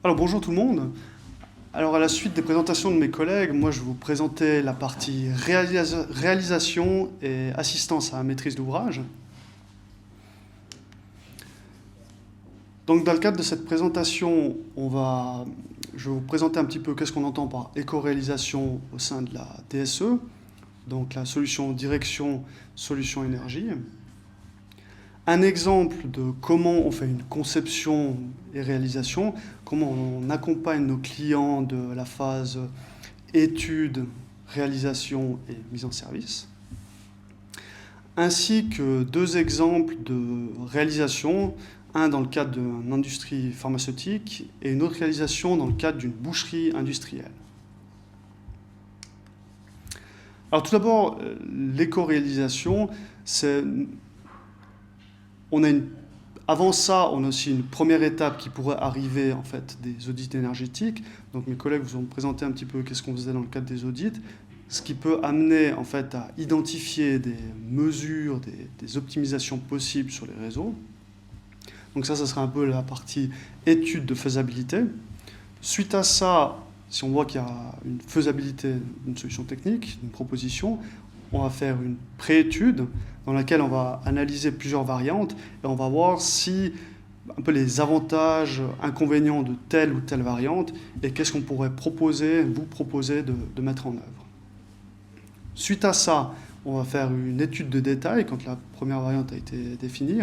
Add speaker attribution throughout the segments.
Speaker 1: Alors bonjour tout le monde. Alors à la suite des présentations de mes collègues, moi je vais vous présenter la partie réalisation et assistance à la maîtrise d'ouvrage. Donc dans le cadre de cette présentation, je vais vous présenter un petit peu qu'est-ce qu'on entend par éco-réalisation au sein de la DSE, donc la solution direction, solution énergie. Un exemple de comment on fait une conception et réalisation, comment on accompagne nos clients de la phase étude, réalisation et mise en service, ainsi que deux exemples de réalisation, un dans le cadre d'une industrie pharmaceutique et une autre réalisation dans le cadre d'une boucherie industrielle. Alors tout d'abord, l'éco-réalisation, c'est avant ça, on a aussi une première étape qui pourrait arriver, en fait, des audits énergétiques. Donc mes collègues vous ont présenté un petit peu qu'est-ce qu'on faisait dans le cadre des audits, ce qui peut amener, en fait, à identifier des mesures, des optimisations possibles sur les réseaux. Donc ça sera un peu la partie étude de faisabilité. Suite à ça, si on voit qu'il y a une faisabilité d'une solution technique, d'une proposition, on va faire une préétude dans laquelle on va analyser plusieurs variantes et on va voir si un peu les avantages, inconvénients de telle ou telle variante et qu'est-ce qu'on pourrait vous proposer de mettre en œuvre. Suite à ça, on va faire une étude de détail quand la première variante a été définie,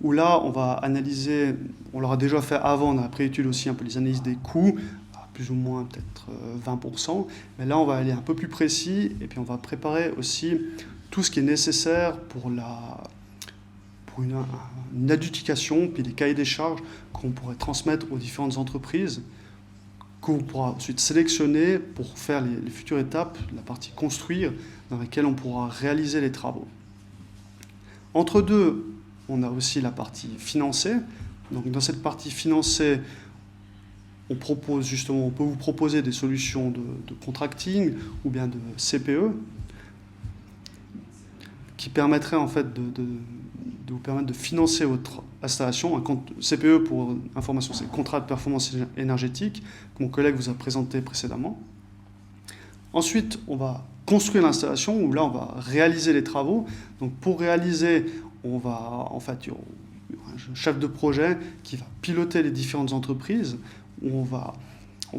Speaker 1: où là, on va analyser, on l'aura déjà fait avant dans la préétude aussi, un peu les analyses des coûts, plus ou moins peut-être 20%, mais là on va aller un peu plus précis et puis on va préparer aussi tout ce qui est nécessaire pour une adjudication, puis des cahiers des charges qu'on pourrait transmettre aux différentes entreprises, qu'on pourra ensuite sélectionner pour faire les futures étapes, la partie construire, dans laquelle on pourra réaliser les travaux. Entre deux, on a aussi la partie financée. Donc dans cette partie financée, on peut vous proposer des solutions de contracting ou bien de CPE qui permettraient en fait de vous permettre de financer votre installation. Un CPE, pour information, c'est le contrat de performance énergétique que mon collègue vous a présenté précédemment. Ensuite, on va construire l'installation où là, on va réaliser les travaux. Donc pour réaliser, il y aura un chef de projet qui va piloter les différentes entreprises. On va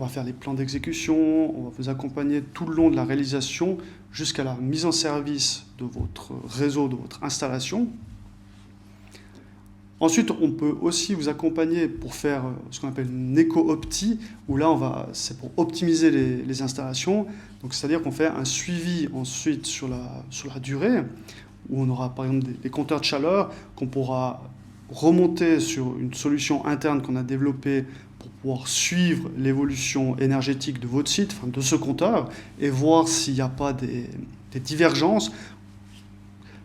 Speaker 1: faire les plans d'exécution, on va vous accompagner tout le long de la réalisation jusqu'à la mise en service de votre réseau, de votre installation. Ensuite, on peut aussi vous accompagner pour faire ce qu'on appelle une éco-opti, où là, c'est pour optimiser les installations. Donc, c'est-à-dire qu'on fait un suivi ensuite sur la durée, où on aura par exemple des compteurs de chaleur qu'on pourra remonter sur une solution interne qu'on a développée pour pouvoir suivre l'évolution énergétique de votre site, enfin de ce compteur, et voir s'il n'y a pas des divergences.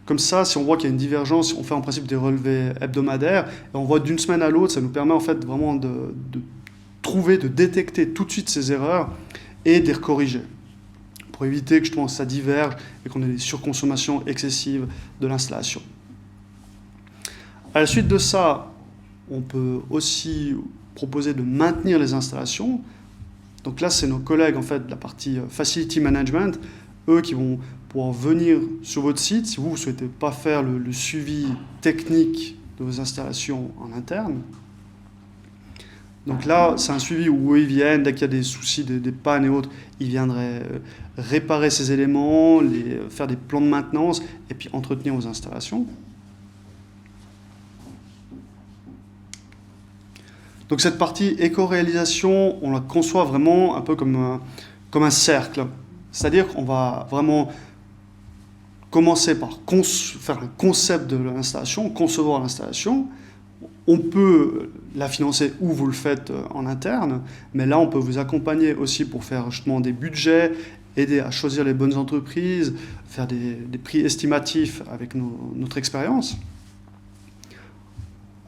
Speaker 1: Comme ça, si on voit qu'il y a une divergence, on fait en principe des relevés hebdomadaires, et on voit d'une semaine à l'autre, ça nous permet en fait vraiment de détecter tout de suite ces erreurs et de les corriger, pour éviter que ça diverge et qu'on ait des surconsommations excessives de l'installation. À la suite de ça, on peut aussi proposer de maintenir les installations. Donc là, c'est nos collègues en fait de la partie Facility Management, eux qui vont pouvoir venir sur votre site si vous ne souhaitez pas faire le suivi technique de vos installations en interne. Donc là, c'est un suivi où eux, ils viennent, dès qu'il y a des soucis, des pannes et autres, ils viendraient réparer ces éléments, faire des plans de maintenance et puis entretenir vos installations. Donc cette partie éco-réalisation, on la conçoit vraiment un peu comme un cercle. C'est-à-dire qu'on va vraiment commencer par faire un concept de l'installation, concevoir l'installation. On peut la financer ou vous le faites en interne, mais là on peut vous accompagner aussi pour faire justement des budgets, aider à choisir les bonnes entreprises, faire des prix estimatifs avec notre expérience.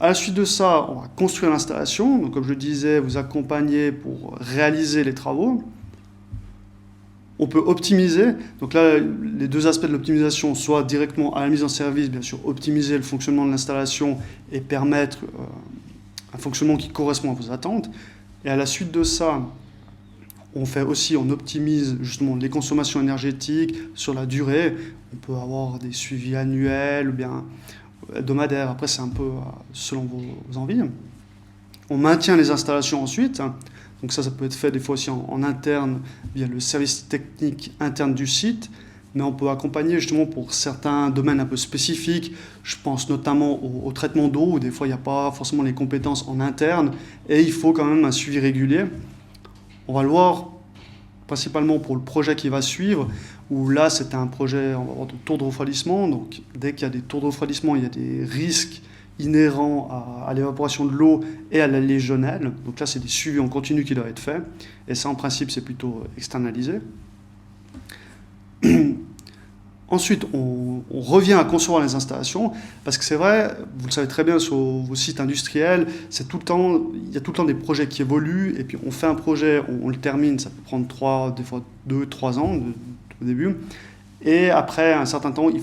Speaker 1: À la suite de ça, on va construire l'installation. Donc, comme je le disais, vous accompagner pour réaliser les travaux. On peut optimiser. Donc là, les deux aspects de l'optimisation, soit directement à la mise en service, bien sûr, optimiser le fonctionnement de l'installation et permettre un fonctionnement qui correspond à vos attentes. Et à la suite de ça, on optimise justement les consommations énergétiques sur la durée. On peut avoir des suivis annuels ou bien hebdomadaires. Après, c'est un peu selon vos envies. On maintient les installations ensuite. Donc ça peut être fait des fois aussi en interne via le service technique interne du site. Mais on peut accompagner justement pour certains domaines un peu spécifiques. Je pense notamment au traitement d'eau, où des fois il n'y a pas forcément les compétences en interne et il faut quand même un suivi régulier. On va le voir principalement pour le projet qui va suivre, où là c'était un projet, on va voir, de tour de refroidissement. Donc dès qu'il y a des tours de refroidissement, il y a des risques inhérents à l'évaporation de l'eau et à la légionnelle. Donc là c'est des suivis en continu qui doivent être faits. Et ça en principe c'est plutôt externalisé. Ensuite, on revient à concevoir les installations, parce que c'est vrai, vous le savez très bien sur vos sites industriels, il y a tout le temps des projets qui évoluent, et puis on fait un projet, on le termine, ça peut prendre des fois 2-3 ans au début, et après un certain temps, il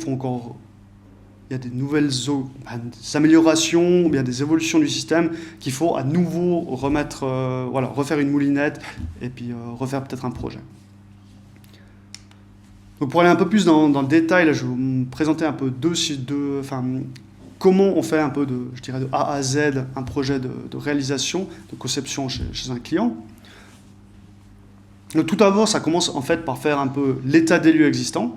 Speaker 1: y a des nouvelles des améliorations, ou bien des évolutions du système qu'il faut à nouveau refaire une moulinette, et puis refaire peut-être un projet. Donc pour aller un peu plus dans le détail, là, je vais vous présenter un peu comment on fait un peu de A à Z un projet de réalisation, de conception chez un client. Donc tout d'abord, ça commence en fait par faire un peu l'état des lieux existants.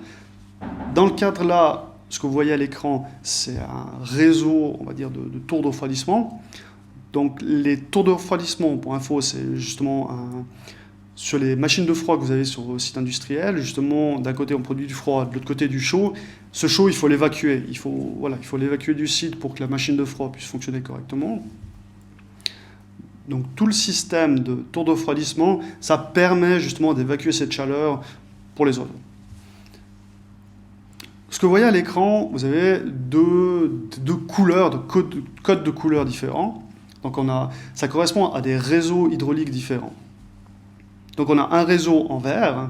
Speaker 1: Dans le cadre là, ce que vous voyez à l'écran, c'est un réseau, on va dire, de tours de refroidissement. Donc les tours de refroidissement, pour info, c'est justement sur les machines de froid que vous avez sur vos sites industriels, justement, d'un côté on produit du froid, de l'autre côté du chaud. Ce chaud, il faut l'évacuer. Il faut l'évacuer du site pour que la machine de froid puisse fonctionner correctement. Donc tout le système de tour de refroidissement, ça permet justement d'évacuer cette chaleur pour les autres. Ce que vous voyez à l'écran, vous avez deux couleurs, codes de couleurs différents. Donc ça correspond à des réseaux hydrauliques différents. Donc on a un réseau en vert,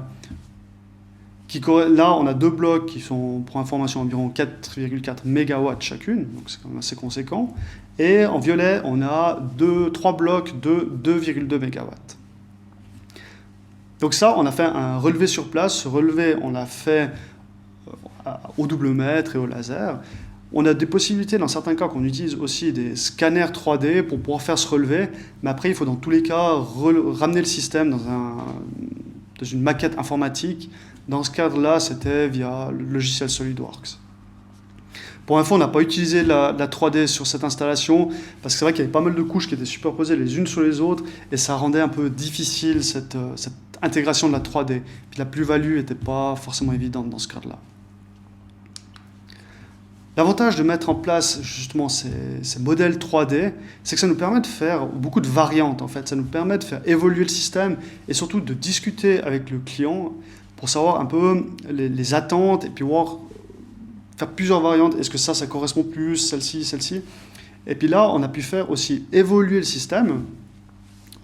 Speaker 1: là on a deux blocs qui sont, pour information, environ 4,4 MW chacune, donc c'est quand même assez conséquent. Et en violet, on a 3 blocs de 2,2 MW. Donc ça, on a fait un relevé sur place. Ce relevé, on l'a fait au double mètre et au laser. On a des possibilités, dans certains cas, qu'on utilise aussi des scanners 3D pour pouvoir faire ce relevé. Mais après, il faut dans tous les cas ramener le système dans une maquette informatique. Dans ce cadre-là, c'était via le logiciel SolidWorks. Pour info, on n'a pas utilisé la 3D sur cette installation, parce que c'est vrai qu'il y avait pas mal de couches qui étaient superposées les unes sur les autres, et ça rendait un peu difficile cette intégration de la 3D. Puis la plus-value n'était pas forcément évidente dans ce cadre-là. L'avantage de mettre en place justement ces modèles 3D, c'est que ça nous permet de faire beaucoup de variantes en fait. Ça nous permet de faire évoluer le système et surtout de discuter avec le client pour savoir un peu les attentes et puis faire plusieurs variantes. Est-ce que ça correspond plus, celle-ci. Et puis là, on a pu faire aussi évoluer le système.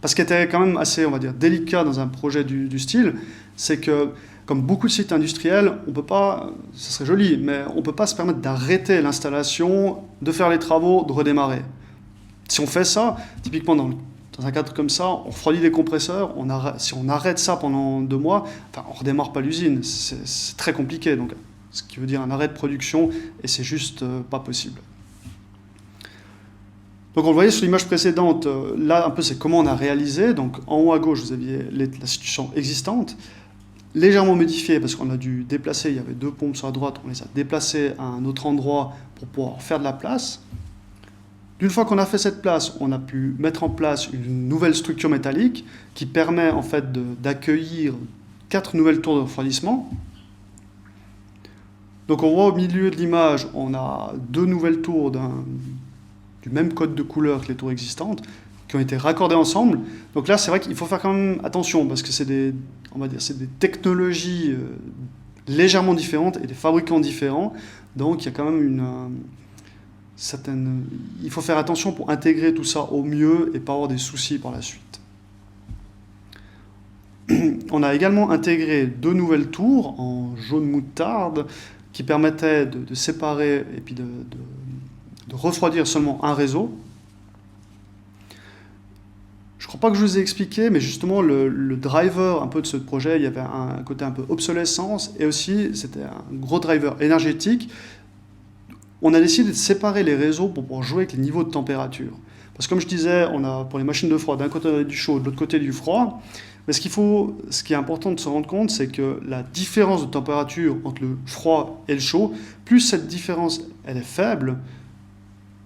Speaker 1: Parce qu'il était quand même assez, on va dire, délicat dans un projet du style, c'est que comme beaucoup de sites industriels, on peut pas, ça serait joli, mais on ne peut pas se permettre d'arrêter l'installation, de faire les travaux, de redémarrer. Si on fait ça, typiquement dans un cadre comme ça, on refroidit les compresseurs, si on arrête ça pendant 2 mois, on ne redémarre pas l'usine, c'est très compliqué, donc, ce qui veut dire un arrêt de production, et c'est juste pas possible. Donc on le voyait sur l'image précédente, là un peu c'est comment on a réalisé, donc en haut à gauche vous aviez la situation existante, légèrement modifiée parce qu'on a dû déplacer, il y avait 2 pompes sur la droite, on les a déplacées à un autre endroit pour pouvoir faire de la place. Une fois qu'on a fait cette place, on a pu mettre en place une nouvelle structure métallique qui permet en fait d'accueillir 4 nouvelles tours de refroidissement. Donc on voit au milieu de l'image, on a 2 nouvelles tours du même code de couleur que les tours existantes, qui ont été raccordées ensemble. Donc là, c'est vrai qu'il faut faire quand même attention, parce que c'est des technologies légèrement différentes et des fabricants différents. Donc il y a quand même il faut faire attention pour intégrer tout ça au mieux et pas avoir des soucis par la suite. On a également intégré 2 nouvelles tours en jaune moutarde qui permettaient de séparer et puis de refroidir seulement un réseau. Je crois pas que je vous ai expliqué, mais justement, le driver un peu de ce projet, il y avait un côté un peu obsolescence, et aussi, c'était un gros driver énergétique. On a décidé de séparer les réseaux pour pouvoir jouer avec les niveaux de température. Parce que comme je disais, on a pour les machines de froid, d'un côté on a du chaud, de l'autre côté du froid. Mais ce qui est important de se rendre compte, c'est que la différence de température entre le froid et le chaud, plus cette différence elle est faible,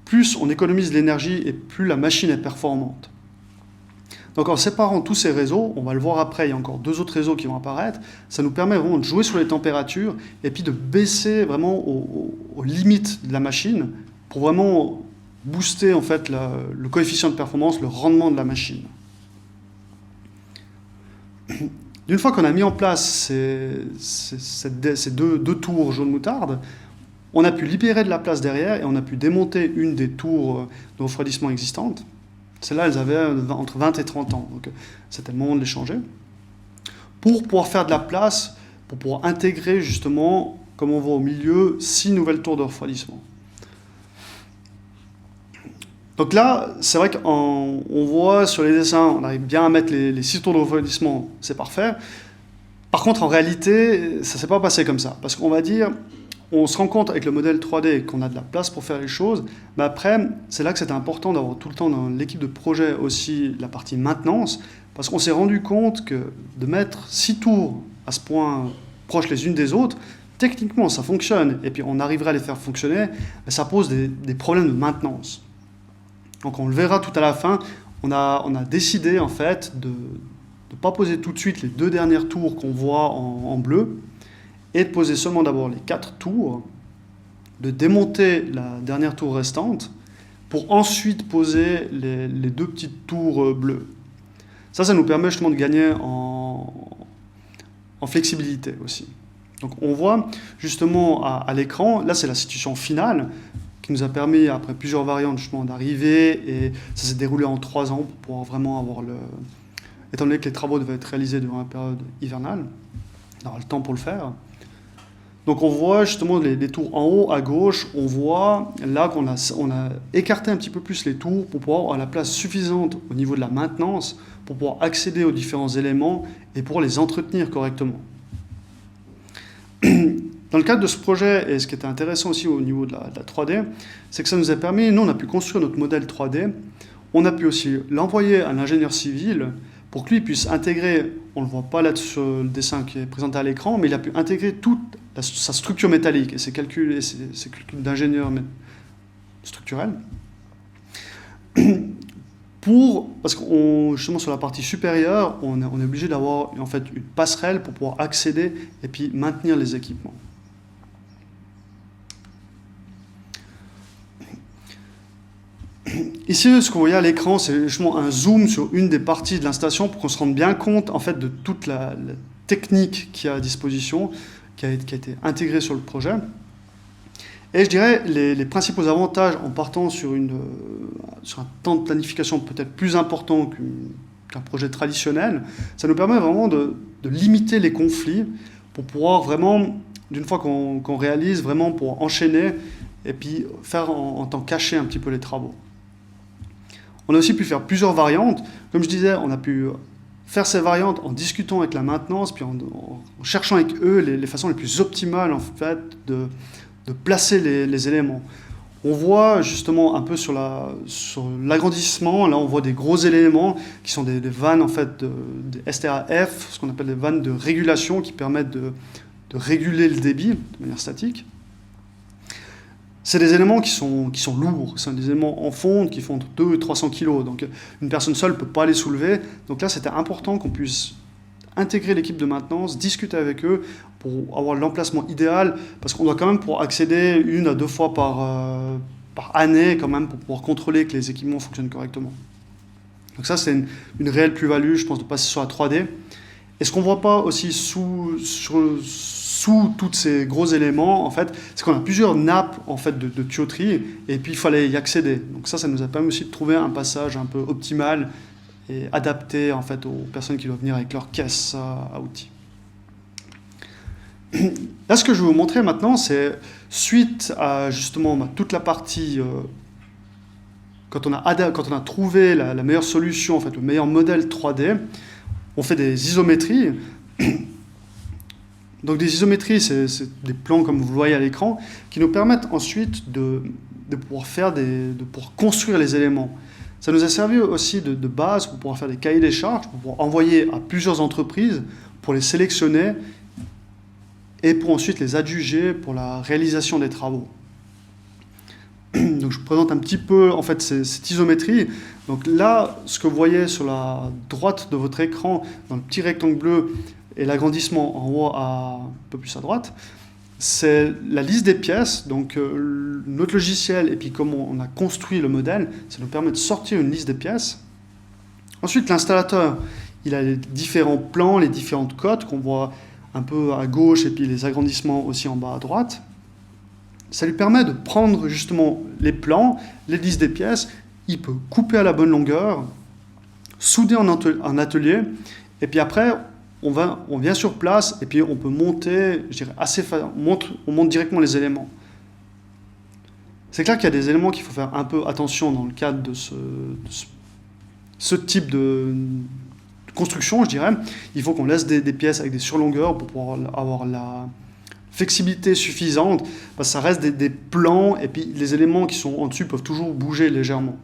Speaker 1: plus on économise l'énergie et plus la machine est performante. Donc en séparant tous ces réseaux, on va le voir après, il y a encore 2 autres réseaux qui vont apparaître, ça nous permet vraiment de jouer sur les températures et puis de baisser vraiment aux limites de la machine pour vraiment booster en fait le coefficient de performance, le rendement de la machine. Une fois qu'on a mis en place ces deux tours jaune moutarde, on a pu libérer de la place derrière et on a pu démonter une des tours de refroidissement existantes. Celles-là, elles avaient entre 20 et 30 ans, donc c'était le moment de les changer. Pour pouvoir faire de la place, pour pouvoir intégrer justement, comme on voit au milieu, 6 nouvelles tours de refroidissement. Donc là, c'est vrai qu'on voit sur les dessins, on arrive bien à mettre les 6 tours de refroidissement, c'est parfait. Par contre, en réalité, ça ne s'est pas passé comme ça. Parce qu'on va dire, on se rend compte avec le modèle 3D qu'on a de la place pour faire les choses, mais après, c'est là que c'était important d'avoir tout le temps dans l'équipe de projet aussi la partie maintenance, parce qu'on s'est rendu compte que de mettre 6 tours à ce point proches les unes des autres, techniquement ça fonctionne, et puis on arriverait à les faire fonctionner, mais ça pose des problèmes de maintenance. Donc on le verra tout à la fin, on a décidé en fait de ne pas poser tout de suite les 2 dernières tours qu'on voit en bleu, et de poser seulement d'abord les 4 tours, de démonter la dernière tour restante, pour ensuite poser les 2 petites tours bleues. Ça nous permet justement de gagner en flexibilité aussi. Donc on voit justement à l'écran, là c'est la situation finale, qui nous a permis, après plusieurs variantes, justement, d'arriver, et ça s'est déroulé en 3 ans pour pouvoir vraiment avoir étant donné que les travaux devaient être réalisés durant la période hivernale, on aura le temps pour le faire. Donc on voit justement les tours en haut à gauche, on voit là qu'on a écarté un petit peu plus les tours pour pouvoir avoir la place suffisante au niveau de la maintenance, pour pouvoir accéder aux différents éléments et pour les entretenir correctement. Dans le cadre de ce projet, et ce qui était intéressant aussi au niveau de la 3D, c'est que ça nous a permis, nous on a pu construire notre modèle 3D, on a pu aussi l'envoyer à l'ingénieur civil pour que lui puisse intégrer, on ne le voit pas là sur le dessin qui est présenté à l'écran, mais il a pu intégrer toute sa structure métallique et ses calculs d'ingénieur structurel. Parce que justement sur la partie supérieure, on est obligé d'avoir en fait une passerelle pour pouvoir accéder et puis maintenir les équipements. Ici, ce qu'on voit à l'écran, c'est justement un zoom sur une des parties de l'installation pour qu'on se rende bien compte en fait de toute la technique qui est à disposition, qui a été intégrée sur le projet. Et je dirais les principaux avantages en partant sur un temps de planification peut-être plus important qu'un projet traditionnel, ça nous permet vraiment de limiter les conflits pour pouvoir vraiment, d'une fois qu'on réalise, vraiment pour enchaîner et puis faire en temps caché un petit peu les travaux. On a aussi pu faire plusieurs variantes. Comme je disais, on a pu faire ces variantes en discutant avec la maintenance, puis en cherchant avec eux les façons les plus optimales en fait, de placer les éléments. On voit justement un peu sur l'agrandissement, là on voit des gros éléments qui sont des vannes en fait, des STAF, ce qu'on appelle des vannes de régulation qui permettent de réguler le débit de manière statique. C'est des éléments qui sont lourds, c'est des éléments en fonte qui font entre 2 et 300 kg, donc une personne seule ne peut pas les soulever. Donc là, c'était important qu'on puisse intégrer l'équipe de maintenance, discuter avec eux pour avoir l'emplacement idéal, parce qu'on doit quand même pouvoir accéder 1 à 2 fois par année quand même pour pouvoir contrôler que les équipements fonctionnent correctement. Donc ça, c'est une réelle plus-value, je pense, de passer sur la 3D. Et ce qu'on ne voit pas aussi sous tous ces gros éléments, en fait, c'est qu'on a plusieurs nappes en fait, de tuyauterie, et puis il fallait y accéder. Donc ça nous a permis aussi de trouver un passage un peu optimal et adapté en fait, aux personnes qui doivent venir avec leur caisse à outils. Là, ce que je vais vous montrer maintenant, c'est suite à justement toute la partie quand on a trouvé la meilleure solution, en fait, le meilleur modèle 3D, on fait des isométries. Donc des isométries, c'est des plans comme vous le voyez à l'écran, qui nous permettent ensuite de pouvoir construire les éléments. Ça nous a servi aussi de base pour pouvoir faire des cahiers des charges, pour pouvoir envoyer à plusieurs entreprises, pour les sélectionner et pour ensuite les adjuger pour la réalisation des travaux. Donc je vous présente un petit peu en fait cette isométrie. Donc là, ce que vous voyez sur la droite de votre écran, dans le petit rectangle bleu, et l'agrandissement en haut un peu plus à droite, c'est la liste des pièces. Donc notre logiciel et puis comment on a construit le modèle, ça nous permet de sortir une liste des pièces. Ensuite, l'installateur, il a les différents plans, les différentes cotes qu'on voit un peu à gauche et puis les agrandissements aussi en bas à droite. Ça lui permet de prendre justement les plans, les listes des pièces. Il peut couper à la bonne longueur, souder en atelier, et puis après, on vient sur place et puis on peut monter, je dirais on monte directement les éléments. C'est clair qu'il y a des éléments qu'il faut faire un peu attention dans le cadre de ce type de construction, je dirais. Il faut qu'on laisse des pièces avec des surlongueurs pour pouvoir avoir la flexibilité suffisante, parce que ça reste des plans et puis les éléments qui sont en dessus peuvent toujours bouger légèrement.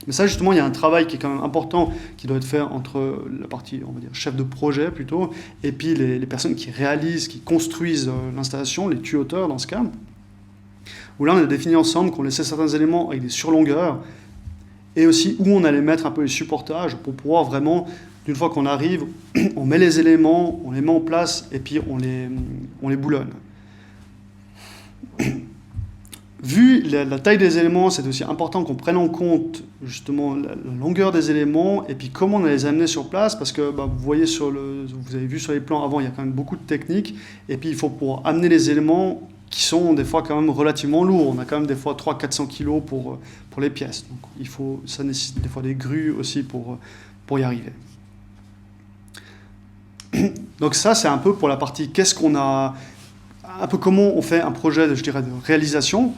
Speaker 1: Mais ça, justement, il y a un travail qui est quand même important, qui doit être fait entre la partie, on va dire, chef de projet plutôt, et puis les personnes qui réalisent, qui construisent l'installation, les tuyauteurs dans ce cas, où là, on a défini ensemble qu'on laissait certains éléments avec des surlongueurs, et aussi où on allait mettre un peu les supportages pour pouvoir vraiment, d'une fois qu'on arrive, on met les éléments, on les met en place, et puis on les boulonne. Vu la taille des éléments, c'est aussi important qu'on prenne en compte justement la longueur des éléments et puis comment on les amener sur place, parce que vous voyez vous avez vu sur les plans avant, il y a quand même beaucoup de techniques, et puis il faut pouvoir amener les éléments qui sont des fois quand même relativement lourds. On a quand même des fois 300-400 kg pour les pièces. Donc ça nécessite des fois des grues aussi pour y arriver. Donc ça, c'est un peu pour la partie qu'est-ce qu'on a, un peu comment on fait un projet, je dirais, de réalisation.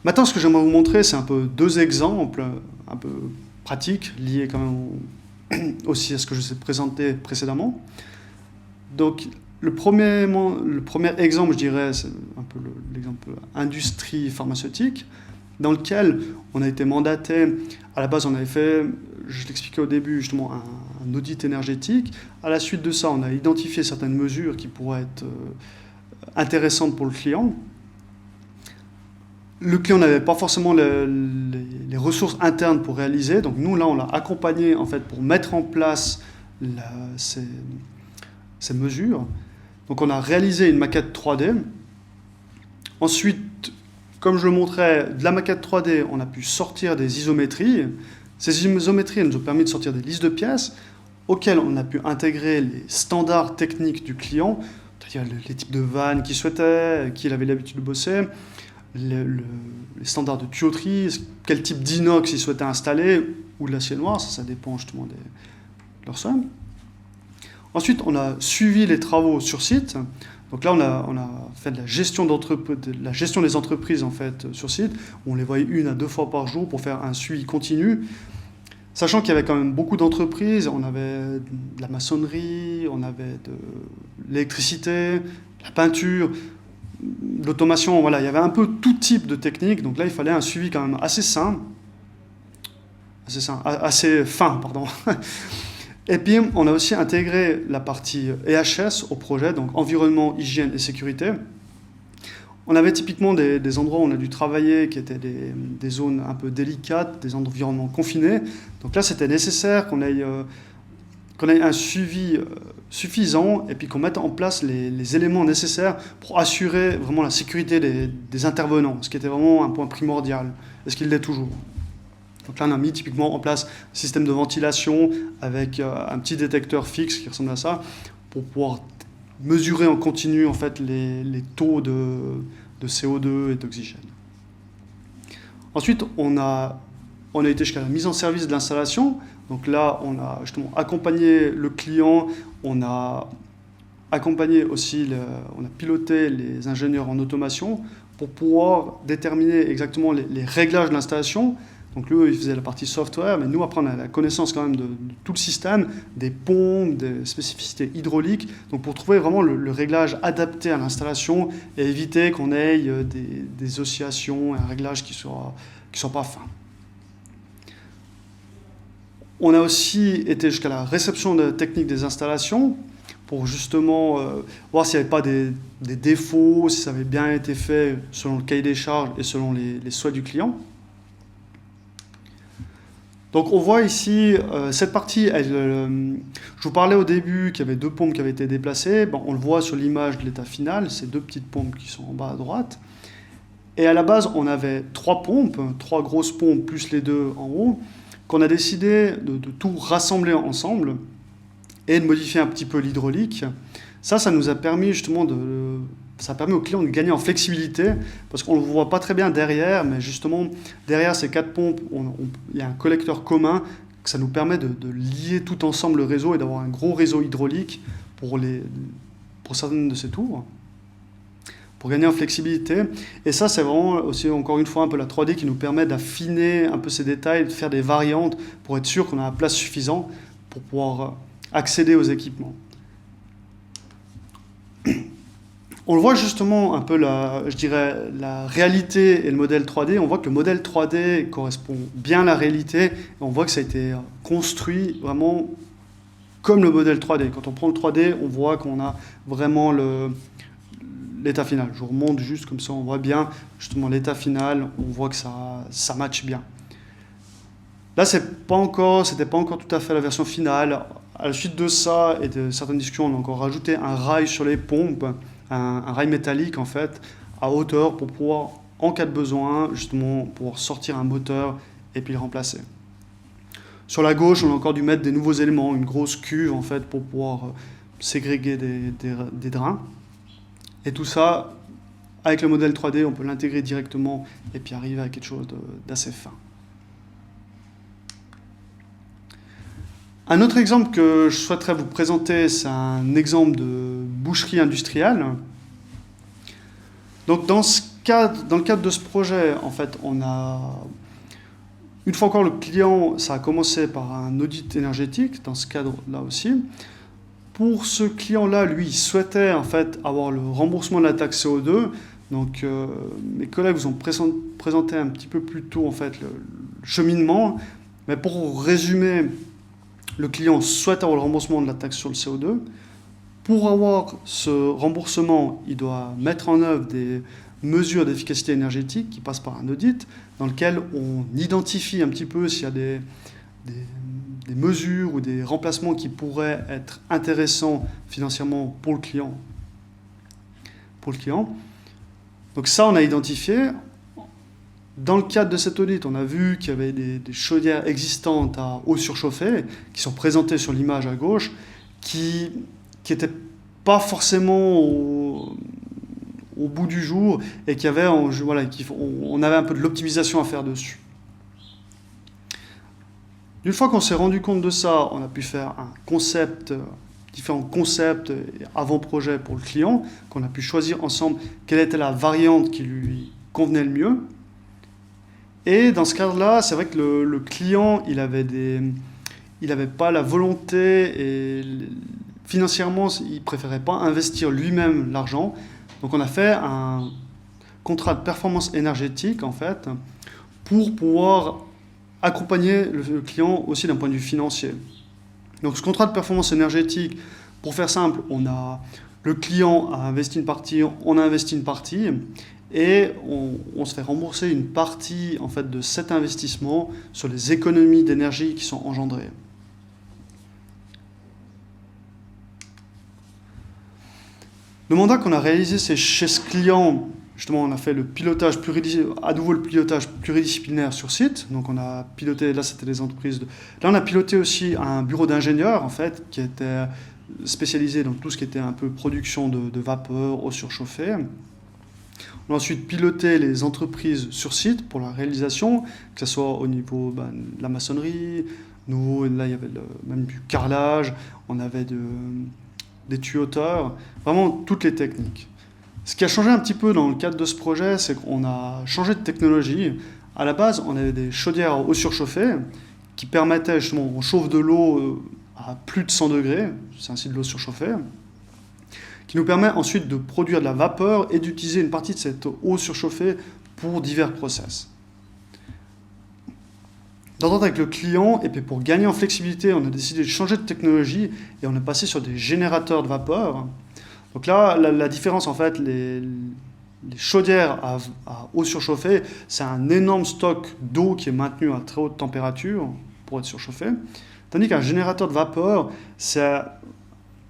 Speaker 1: Maintenant, ce que j'aimerais vous montrer, c'est un peu deux exemples un peu pratiques, liés quand même aussi à ce que je vous ai présenté précédemment. Donc, le premier exemple, je dirais, c'est un peu l'exemple industrie pharmaceutique, dans lequel on a été mandaté. À la base, on avait fait, je l'expliquais au début, justement, un audit énergétique. À la suite de ça, on a identifié certaines mesures qui pourraient être intéressantes pour le client. Le client n'avait pas forcément les ressources internes pour réaliser. Donc nous, là, on l'a accompagné en fait, pour mettre en place ces mesures. Donc on a réalisé une maquette 3D. Ensuite, comme je le montrais, de la maquette 3D, on a pu sortir des isométries. Ces isométries nous ont permis de sortir des listes de pièces auxquelles on a pu intégrer les standards techniques du client, c'est-à-dire les types de vannes qu'il souhaitait, qu'il avait l'habitude de bosser, les standards de tuyauterie, quel type d'inox ils souhaitaient installer, ou de l'acier noir, ça dépend justement de leur soin. Ensuite, on a suivi les travaux sur site. Donc là, on a fait de la gestion des entreprises en fait, sur site. On les voyait 1 à 2 fois par jour pour faire un suivi continu. Sachant qu'il y avait quand même beaucoup d'entreprises, on avait de la maçonnerie, on avait de l'électricité, de la peinture, de l'automation, voilà, il y avait un peu tout type de technique. Donc là, il fallait un suivi quand même assez fin, pardon. Et puis, on a aussi intégré la partie EHS au projet, donc environnement, hygiène et sécurité. On avait typiquement des endroits où on a dû travailler qui étaient des zones un peu délicates, des environnements confinés. Donc là, c'était nécessaire qu'on ait un suivi suffisant et puis qu'on mette en place les éléments nécessaires pour assurer vraiment la sécurité des intervenants, ce qui était vraiment un point primordial, et ce qu'il l'est toujours. Donc là, on a mis typiquement en place un système de ventilation avec un petit détecteur fixe qui ressemble à ça pour pouvoir mesurer en continu en fait, les taux de CO2 et d'oxygène. Ensuite, on a été jusqu'à la mise en service de l'installation. Donc là, on a justement accompagné le client, on a accompagné aussi, on a piloté les ingénieurs en automation pour pouvoir déterminer exactement les réglages de l'installation. Donc lui, il faisait la partie software, mais nous, après, on a la connaissance quand même de tout le système, des pompes, des spécificités hydrauliques, donc pour trouver vraiment le réglage adapté à l'installation et éviter qu'on ait des oscillations, un réglage qui soit pas fin. On a aussi été jusqu'à la réception de technique des installations pour justement voir s'il n'y avait pas des défauts, si ça avait bien été fait selon le cahier des charges et selon les souhaits du client. Donc on voit ici, cette partie, je vous parlais au début qu'il y avait deux pompes qui avaient été déplacées. Bon, on le voit sur l'image de l'état final, ces deux petites pompes qui sont en bas à droite. Et à la base, on avait trois pompes, trois grosses pompes plus les deux en haut, qu'on a décidé de tout rassembler ensemble et de modifier un petit peu l'hydraulique. Ça nous a permis justement ça a permis au client de gagner en flexibilité, parce qu'on ne le voit pas très bien derrière, mais justement, derrière ces quatre pompes, il y a un collecteur commun, que ça nous permet de lier tout ensemble le réseau et d'avoir un gros réseau hydraulique pour certaines de ces tours, pour gagner en flexibilité. Et ça, c'est vraiment aussi, encore une fois, un peu la 3D qui nous permet d'affiner un peu ces détails, de faire des variantes pour être sûr qu'on a la place suffisante pour pouvoir accéder aux équipements. On le voit justement un peu la réalité et le modèle 3D. On voit que le modèle 3D correspond bien à la réalité. Et on voit que ça a été construit vraiment comme le modèle 3D. Quand on prend le 3D, on voit qu'on a vraiment l'état final. Je vous remonte juste comme ça, on voit bien justement l'état final. On voit que ça matche bien. Là, c'était pas encore tout à fait la version finale. À la suite de ça et de certaines discussions, on a encore rajouté un rail sur les pompes, un rail métallique en fait, à hauteur pour pouvoir, en cas de besoin, justement, pouvoir sortir un moteur et puis le remplacer. Sur la gauche, on a encore dû mettre des nouveaux éléments, une grosse cuve en fait pour pouvoir ségréguer des drains. Et tout ça, avec le modèle 3D, on peut l'intégrer directement et puis arriver à quelque chose d'assez fin. Un autre exemple que je souhaiterais vous présenter, c'est un exemple de boucherie industrielle. Donc dans le cadre de ce projet, en fait, une fois encore le client, ça a commencé par un audit énergétique, dans ce cadre-là aussi. Pour ce client-là, lui, il souhaitait en fait avoir le remboursement de la taxe CO2. Donc mes collègues vous ont présenté un petit peu plus tôt en fait le cheminement. Mais pour résumer, le client souhaite avoir le remboursement de la taxe sur le CO2. Pour avoir ce remboursement, il doit mettre en œuvre des mesures d'efficacité énergétique qui passent par un audit dans lequel on identifie un petit peu s'il y a des mesures ou des remplacements qui pourraient être intéressants financièrement pour le client. Donc ça, on a identifié. Dans le cadre de cet audit, on a vu qu'il y avait des chaudières existantes à eau surchauffée qui sont présentées sur l'image à gauche, qui n'étaient pas forcément au bout du jour et on avait un peu de l'optimisation à faire dessus. Une fois qu'on s'est rendu compte de ça, on a pu faire différents concepts avant-projet pour le client, qu'on a pu choisir ensemble quelle était la variante qui lui convenait le mieux. Et dans ce cadre-là, c'est vrai que le client, il avait pas la volonté et financièrement, il préférait pas investir lui-même l'argent. Donc on a fait un contrat de performance énergétique en fait pour pouvoir accompagner le client aussi d'un point de vue financier. Donc ce contrat de performance énergétique, pour faire simple, le client a investi une partie, on a investi une partie. Et on se fait rembourser une partie en fait, de cet investissement sur les économies d'énergie qui sont engendrées. Le mandat qu'on a réalisé, c'est chez ce client, justement, on a fait le pilotage pluridisciplinaire sur site. Donc on a piloté, là c'était des entreprises. Là on a piloté aussi un bureau d'ingénieurs en fait, qui était spécialisé dans tout ce qui était un peu production de vapeur, eau surchauffée. On a ensuite piloté les entreprises sur site pour la réalisation, que ce soit au niveau de la maçonnerie, là il y avait même du carrelage, on avait des tuyauteurs, vraiment toutes les techniques. Ce qui a changé un petit peu dans le cadre de ce projet, c'est qu'on a changé de technologie. À la base, on avait des chaudières à eau surchauffée qui permettaient justement, on chauffe de l'eau à plus de 100 degrés, c'est ainsi de l'eau surchauffée, qui nous permet ensuite de produire de la vapeur et d'utiliser une partie de cette eau surchauffée pour divers process. D'entente avec le client, et puis pour gagner en flexibilité, on a décidé de changer de technologie et on est passé sur des générateurs de vapeur. Donc là, la différence, en fait, les chaudières à eau surchauffée, c'est un énorme stock d'eau qui est maintenu à très haute température pour être surchauffé. Tandis qu'un générateur de vapeur, c'est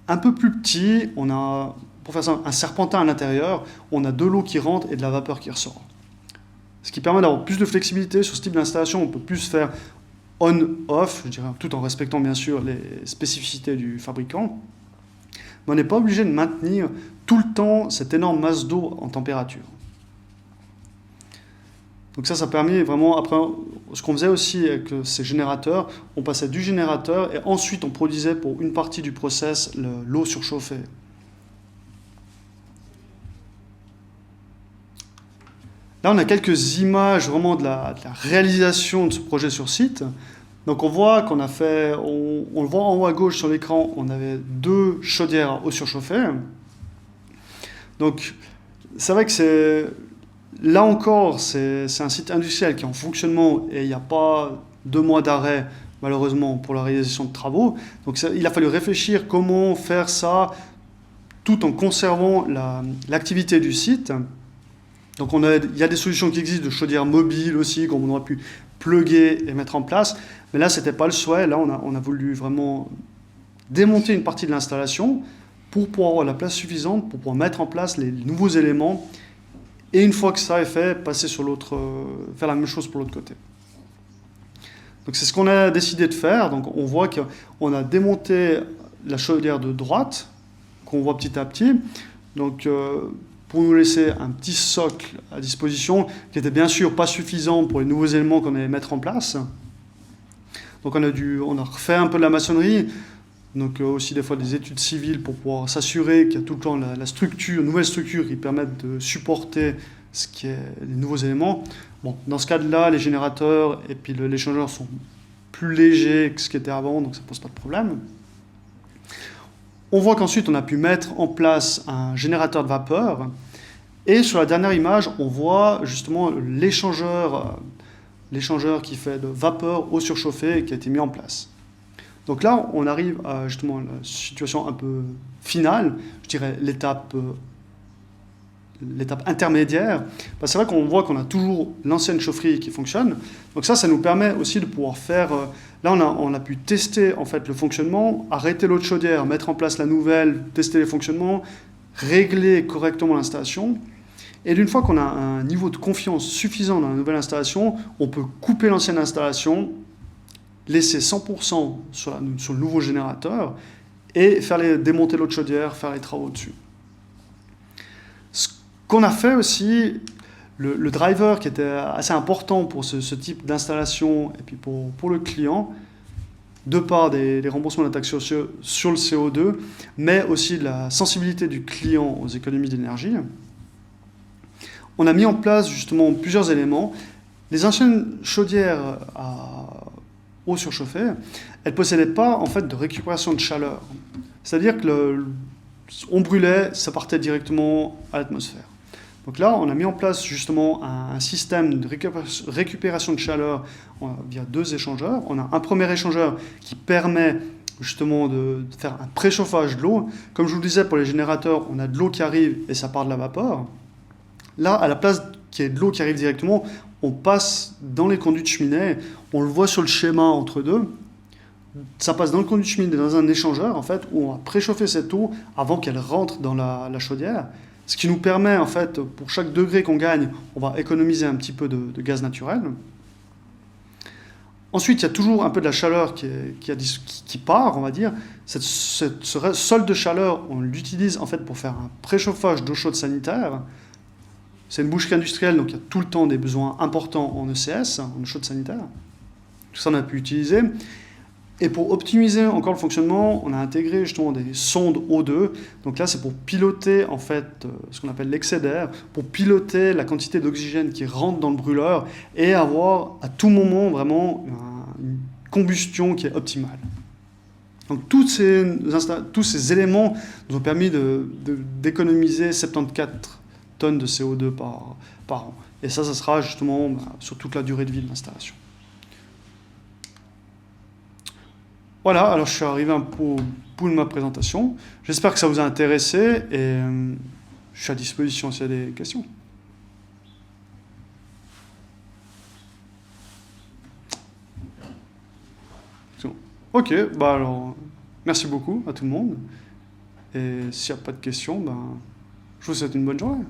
Speaker 1: un peu plus petit. On a, pour faire ça, un serpentin à l'intérieur. On a de l'eau qui rentre et de la vapeur qui ressort. Ce qui permet d'avoir plus de flexibilité sur ce type d'installation. On peut plus faire on-off, je dirais, tout en respectant bien sûr les spécificités du fabricant. Mais on n'est pas obligé de maintenir tout le temps cette énorme masse d'eau en température. Donc ça permet vraiment, après, ce qu'on faisait aussi avec ces générateurs, on passait du générateur et ensuite on produisait pour une partie du process l'eau surchauffée. Là, on a quelques images vraiment de la réalisation de ce projet sur site. Donc on voit qu'on a fait, on le voit en haut à gauche sur l'écran, on avait 2 chaudières à eau surchauffée. Donc c'est vrai que c'est, là encore, c'est un site industriel qui est en fonctionnement et il n'y a pas 2 mois d'arrêt malheureusement pour la réalisation de travaux. Donc il a fallu réfléchir comment faire ça tout en conservant l'activité du site. Donc il y a des solutions qui existent de chaudières mobiles aussi, comme on aurait pu plugger et mettre en place. Mais là, ce n'était pas le souhait. Là, on a voulu vraiment démonter une partie de l'installation pour pouvoir avoir la place suffisante, pour pouvoir mettre en place les nouveaux éléments. Et une fois que ça est fait, passer sur l'autre, faire la même chose pour l'autre côté. Donc c'est ce qu'on a décidé de faire. Donc on voit qu'on a démonté la chaudière de droite, qu'on voit petit à petit. Donc pour nous laisser un petit socle à disposition, qui était bien sûr pas suffisant pour les nouveaux éléments qu'on allait mettre en place. Donc on a refait un peu de la maçonnerie, donc aussi des fois des études civiles pour pouvoir s'assurer qu'il y a tout le temps la structure, nouvelle structure qui permettent de supporter ce qui est les nouveaux éléments. Bon, dans ce cas-là, les générateurs et puis l'échangeur sont plus légers que ce qui était avant, donc ça ne pose pas de problème. On voit qu'ensuite, on a pu mettre en place un générateur de vapeur. Et sur la dernière image, on voit justement l'échangeur qui fait de vapeur eau surchauffée qui a été mis en place. Donc là, on arrive à justement la situation un peu finale, je dirais l'étape intermédiaire. C'est vrai qu'on voit qu'on a toujours l'ancienne chaufferie qui fonctionne. Donc ça nous permet aussi de pouvoir faire... là, on a pu tester en fait le fonctionnement, arrêter l'autre chaudière, mettre en place la nouvelle, tester les fonctionnements, régler correctement l'installation. Et d'une fois qu'on a un niveau de confiance suffisant dans la nouvelle installation, on peut couper l'ancienne installation, laisser 100% sur le nouveau générateur et démonter l'autre chaudière, faire les travaux dessus. Ce qu'on a fait aussi, le driver qui était assez important pour ce type d'installation et puis pour le client, de part des remboursements de la taxe sur le CO2, mais aussi de la sensibilité du client aux économies d'énergie. On a mis en place justement plusieurs éléments. Les anciennes chaudières à eau surchauffée, elles ne possédaient pas en fait de récupération de chaleur. C'est-à-dire que on brûlait, ça partait directement à l'atmosphère. Donc là, on a mis en place justement un système de récupération de chaleur via 2 échangeurs. On a un premier échangeur qui permet justement de faire un préchauffage de l'eau. Comme je vous le disais, pour les générateurs, on a de l'eau qui arrive et ça part de la vapeur. Là, à la place qu'il y ait de l'eau qui arrive directement, on passe dans les conduits de cheminée. On le voit sur le schéma entre deux. Ça passe dans le conduit de cheminée, dans un échangeur, en fait, où on va préchauffer cette eau avant qu'elle rentre dans la chaudière. Ce qui nous permet, en fait, pour chaque degré qu'on gagne, on va économiser un petit peu de gaz naturel. Ensuite, il y a toujours un peu de la chaleur qui part, on va dire. Ce solde de chaleur, on l'utilise en fait pour faire un préchauffage d'eau chaude sanitaire. C'est une boucherie industrielle, donc il y a tout le temps des besoins importants en ECS, en eau chaude sanitaire. Tout ça, on a pu utiliser. Et pour optimiser encore le fonctionnement, on a intégré justement des sondes O2. Donc là, c'est pour piloter en fait ce qu'on appelle l'excès d'air, pour piloter la quantité d'oxygène qui rentre dans le brûleur et avoir à tout moment vraiment une combustion qui est optimale. Donc tous ces éléments nous ont permis d'économiser 74 tonnes de CO2 par an. Et ça sera justement sur toute la durée de vie de l'installation. Voilà, alors je suis arrivé un peu au bout de ma présentation. J'espère que ça vous a intéressé et je suis à disposition s'il y a des questions. Ok, bah alors merci beaucoup à tout le monde. Et s'il n'y a pas de questions, ben, je vous souhaite une bonne journée.